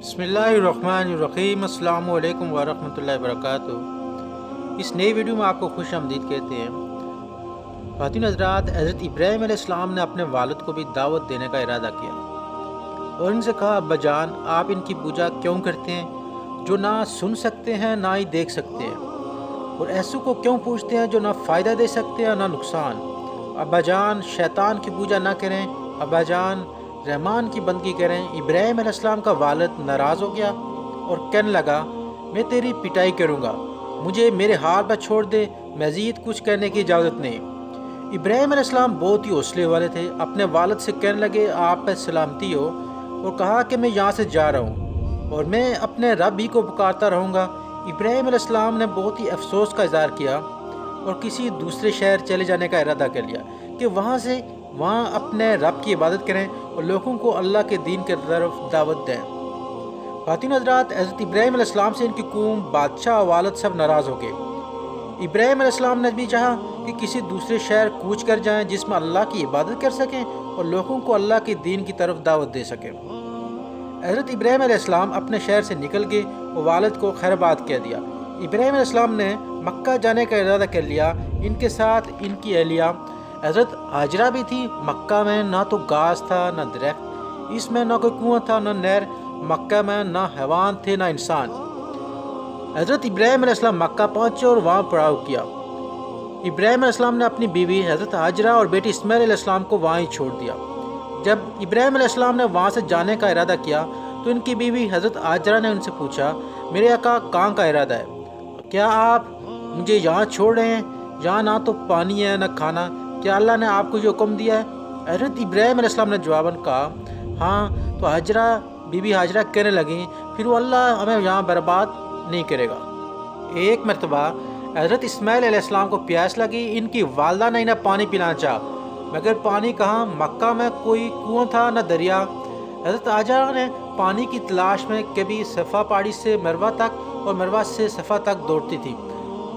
बिस्मिल्लाहिर्रहमानिर्रहीम। अस्सलामु अलैकुम वरहमतुल्लाहि वबरकातुहू। इस नई वीडियो में आपको खुश आमदीद कहते हैं। ख़वातीन हज़रात, हज़रत इब्राहीम अलैहिस्सलाम ने अपने वालिद को भी दावत देने का इरादा किया और इनसे कहा, अब्बा जान, आप इनकी पूजा क्यों करते हैं जो ना सुन सकते हैं ना ही देख सकते हैं, और ऐसों को क्यों पूछते हैं जो ना फ़ायदा दे सकते हैं ना नुकसान। अब्बा जान, शैतान की पूजा ना करें। अब्बा जान, रहमान की बंदगी करें। इब्राहीम अलैहिस्सलाम का वालिद नाराज़ हो गया और कहने लगा, मैं तेरी पिटाई करूँगा, मुझे मेरे हाल पर छोड़ दे, मज़ीद कुछ करने की इजाज़त नहीं। इब्राहीम अलैहिस्सलाम बहुत ही हौसले वाले थे। अपने वालिद से कहने लगे, आप पर सलामती हो, और कहा कि मैं यहाँ से जा रहा हूँ और मैं अपने रब ही को पुकारता रहूँगा। इब्राहीम अलैहिस्सलाम ने बहुत ही अफसोस का इज़हार किया और किसी दूसरे शहर चले जाने का इरादा कर लिया कि वहाँ अपने रब की इबादत करें और लोगों को अल्लाह के दीन की तरफ दावत दें। ख़वातीन हज़रात, हज़रत इब्राहीम अलैहिस्सलाम से इनकी कौम, बादशाह, वालिद सब नाराज़ हो गए। इब्राहीम अलैहिस्सलाम ने भी चाहा कि किसी दूसरे शहर कूच कर जाएं जिसमें अल्लाह की इबादत कर सकें और लोगों को अल्लाह के दीन की तरफ दावत दे सकें। हज़रत इब्राहीम अलैहिस्सलाम अपने शहर से निकल गए और वालिद को खैरबाद कह दिया। इब्राहीम अलैहिस्सलाम ने मक्का जाने का इरादा कर लिया। इनके साथ इनकी अहलिया हज़रत हाजरा भी थी। मक्का में ना तो घास था ना दरख्त, इसमें ना कोई कुआं था ना नहर, मक्का में ना हैवान थे ना इंसान। हज़रत इब्राहीम अलैहिस्सलाम मक्का पहुँचे और वहाँ पड़ाव किया। इब्राहीम अलैहिस्सलाम ने अपनी बीवी हज़रत हाजरा और बेटी इस्माइल अलैहिस्सलाम को वहाँ ही छोड़ दिया। जब इब्राहीम अलैहिस्सलाम ने वहाँ से जाने का इरादा किया तो इनकी बीवी हज़रत हाजरा ने उनसे पूछा, मेरे आका, कहाँ का इरादा है? क्या आप मुझे यहाँ छोड़ रहे हैं? यहाँ ना तो पानी है ना खाना, क्या अल्लाह ने आपको जो हुक्म दिया है? हज़रत इब्राहीम अलैहिस्सलाम ने जवाबन कहा, हाँ। तो बीबी हाजरा कहने लगी, फिर वो अल्लाह हमें यहाँ बर्बाद नहीं करेगा। एक मरतबा हज़रत इस्माइल अलैहिस्सलाम को प्यास लगी। इनकी वालदा ने इन्हें पानी पिलाना चाहा, मगर पानी कहाँ, मक्का में कोई कुआं था न दरिया। हज़रत हाजरा ने पानी की तलाश में कभी सफ़ा पहाड़ी से मरवा तक और मरवा से सफ़ा तक दौड़ती थी।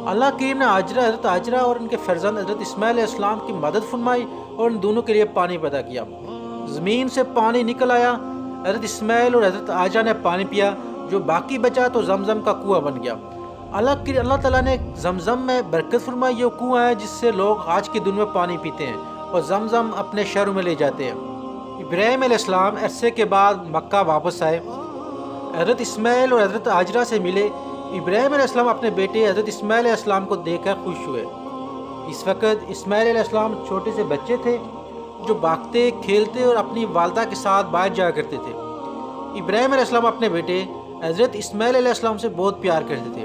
अल्लाह करीम ने हज़रत हाजरा और उनके फर्जंद हज़रत इस्माइल अलैहिस्सलाम की मदद फरमाई और उन दोनों के लिए पानी पैदा किया। ज़मीन से पानी निकल आया। हज़रत इस्माइल और हज़रत हाजरा ने पानी पिया, जो बाकी बचा तो जमजम का कुआं बन गया। अल्लाह ताला ने जमजम में बरकत फरमाई। ये कुआं है जिससे लोग आज के दिन में पानी पीते हैं और जमजम अपने शहरों में ले जाते हैं। इब्राहीम अलैहिस्सलाम अरसे के बाद मक्का वापस आए। हज़रत इस्माइल और हज़रत हाजरा से मिले। इब्राहीम अलैहिस्सलाम अपने बेटे हज़रत इस्माइल अलैहिस्सलाम को देखकर खुश हुए। इस वक्त इस्माइल अलैहिस्सलाम छोटे से बच्चे थे जो भागते, खेलते और अपनी वालदा के साथ बाहर जाया करते थे। इब्राहीम अलैहिस्सलाम अपने बेटे हज़रत इस्माइल अलैहिस्सलाम से बहुत प्यार करते थे।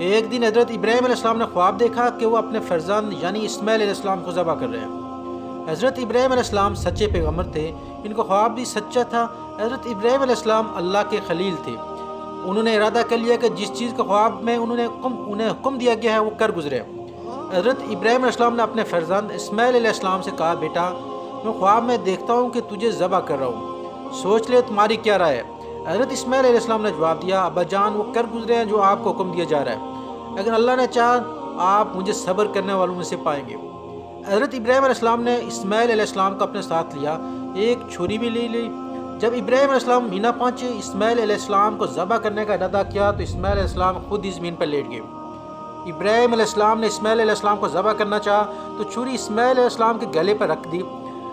एक दिन हज़रत इब्राहीम अलैहिस्सलाम ने ख्वाब देखा कि वो अपने फर्जंद यानी इस्माइल अलैहिस्सलाम को ज़बह कर रहे हैं। हज़रत इब्राहीम अलैहिस्सलाम सच्चे पैगम्बर थे, इनका ख्वाब भी सच्चा था। हज़रत इब्राहीम अलैहिस्सलाम अल्लाह के खलील थे। उन्होंने इरादा कर लिया कि जिस चीज़ का ख्वाब में उन्हें हुक्म दिया गया है वो कर गुजरे। हज़रत इब्राहीम अलैहिस्सलाम ने अपने फर्जंद इस्माइल अलैहिस्सलाम से कहा, बेटा, मैं ख्वाब में देखता हूँ कि तुझे ज़बह कर रहा हूँ, सोच ले तुम्हारी क्या राय है? हज़रत इस्माइल अलैहिस्सलाम ने जवाब दिया, अब्बा जान, वो कर गुजरे हैं जो आपको हुक्म दिया जा रहा है। अगर अल्लाह ने चाहा आप मुझे सब्र करने वालों में से पाएंगे। हज़रत इब्राहीम अलैहिस्सलाम ने इस्माइल अलैहिस्सलाम को अपने साथ लिया, एक छुरी भी ले ली। जब इब्राहीम अलैहिस्सलाम मीना पहुँचे, इस्माइल अलैहिस्सलाम को ज़बह करने का इरादा किया तो इस्माइल अलैहिस्सलाम खुद ही ज़मीन पर लेट गए। इब्राहीम अलैहिस्सलाम ने इस्माइल अलैहिस्सलाम को ज़बह करना चाहा तो छुरी इस्माइल अलैहिस्सलाम के गले पर रख दी,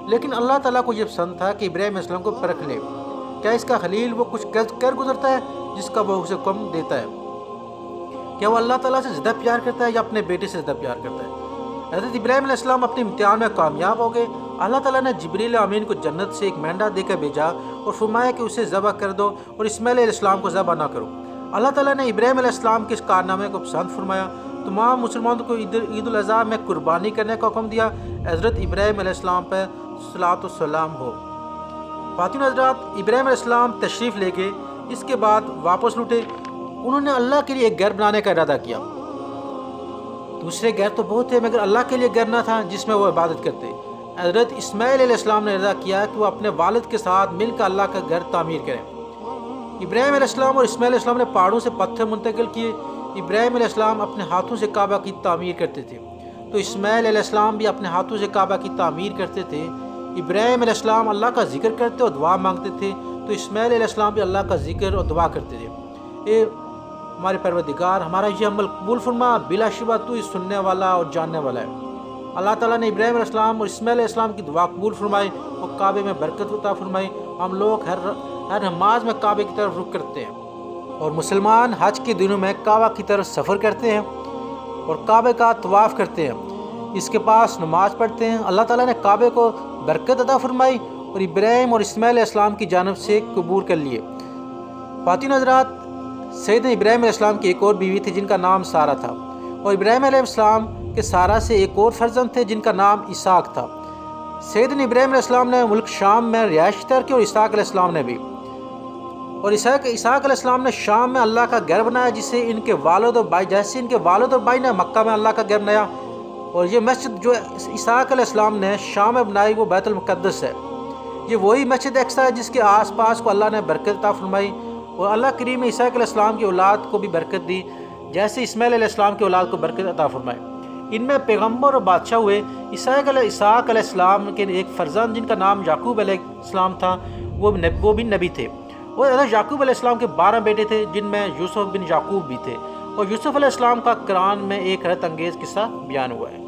लेकिन अल्लाह ताला को ये पसंद था कि इब्राहीम अलैहिस्सलाम को परख ले, क्या इसका खलील वो कुछ कर गुजरता है जिसका वो उसे हुक्म देता है? क्या वो अल्लाह ताला से ज़्यादा प्यार करता है या अपने बेटे से ज़्यादा प्यार करता है? हज़रत इब्राहीम अलैहिस्सलाम अपने इम्तिहान में कामयाब हो गए। अल्लाह ताला ने जिब्रील अमीन को जन्नत से एक मेंढा देकर भेजा और फरमाया कि उसे ज़बह कर दो और इस्माइल अलैहिस्सलाम को ज़बह ना करो। अल्लाह ताला ने इब्राहीम अलैहिस्सलाम के इस कारनामे को पसंद फरमाया। तमाम मुसलमानों को ईद उल अज़हा में कुर्बानी करने का हुक्म दिया। हज़रत इब्राहीम अलैहिस्सलाम पर सलात व सलाम हो। ख़वातीन हज़रात, इब्राहीम अलैहिस्सलाम तशरीफ़ ले गए। इसके बाद वापस लौटे। उन्होंने अल्लाह के लिए एक घर बनाने का इरादा किया। दूसरे घर तो बहुत थे मगर अल्लाह के लिए घर ना था जिसमें वो इबादत करते। हज़रत इस्माइल अलैहिस्सलाम ने इरादा किया कि वो अपने वालिद के साथ मिलकर अल्लाह का घर तामीर करें। इब्राहीम अलैहिस्सलाम और इस्माइल अलैहिस्सलाम ने पहाड़ों से पत्थर मुंतकिल किए। इब्राहीम अलैहिस्सलाम अपने हाथों से काबा की तामीर करते थे तो इस्माइल अलैहिस्सलाम भी अपने हाथों से काबा की तामीर करते थे। इब्राहीम अलैहिस्सलाम अल्लाह का जिक्र करते और दुआ मांगते थे تو اسماعیل علیہ السلام بھی اللہ کا ذکر اور دعا کرتے تھے، اے ہمارے پروردگار ہمارا یہ عمل قبول فرما، بلا شبہ تو ہی سننے والا اور جاننے والا ہے۔ اللہ تعالیٰ نے ابراہیم علیہ السلام اور اسماعیل علیہ السلام کی دعا قبول فرمائی اور کعبے میں برکت عطا فرمائی۔ ہم لوگ ہر نماز میں کعبے کی طرف رخ کرتے ہیں، اور مسلمان حج کے دنوں میں کعبہ کی طرف سفر کرتے ہیں اور کعبے کا طواف کرتے ہیں، اس کے پاس نماز پڑھتے ہیں۔ اللہ تعالیٰ نے کعبے کو برکت عطا فرمائی اور ابراہیم اور اسماعیل علیہ السلام کی جانب سے قبول کر لیے۔ خواتین حضرات، سیدنا ابراہیم علیہ السلام کی ایک اور بیوی تھی جن کا نام سارہ تھا، اور ابراہیم علیہ السلام کے سارہ سے ایک اور فرزند تھے جن کا نام اسحاق تھا۔ سیدنا ابراہیم علیہ السلام نے ملک شام میں رہائش اختیار کی اور اسحاق علیہ السلام نے بھی، اور اسحاق علیہ السلام نے شام میں اللہ کا گھر بنایا جیسے ان کے والد اور بھائی نے مکہ میں اللہ کا گھر بنایا، اور یہ مسجد جو اسحاق علیہ السلام نے شام میں بنائی وہ بیت المقدس ہے۔ یہ وہی مسجد اقصیٰ ہے جس کے آس پاس کو اللہ نے برکت عطا فرمائی، اور اللہ کریم نے اسحاق علیہ السلام کی اولاد کو بھی برکت دی جیسے اسماعیل علیہ السلام کی اولاد کو برکت عطا فرمائی۔ ان میں پیغمبر اور بادشاہ ہوئے۔ اسحاق علیہ السلام کے ایک فرزند جن کا نام یعقوب علیہ السلام تھا وہ بھی نبی تھے، اور حضرت یعقوب علیہ السلام کے 12 بیٹے تھے جن میں یوسف بن یعقوب بھی تھے، اور یوسف علیہ السلام کا قرآن میں ایک حیرت انگیز قصہ بیان ہوا ہے۔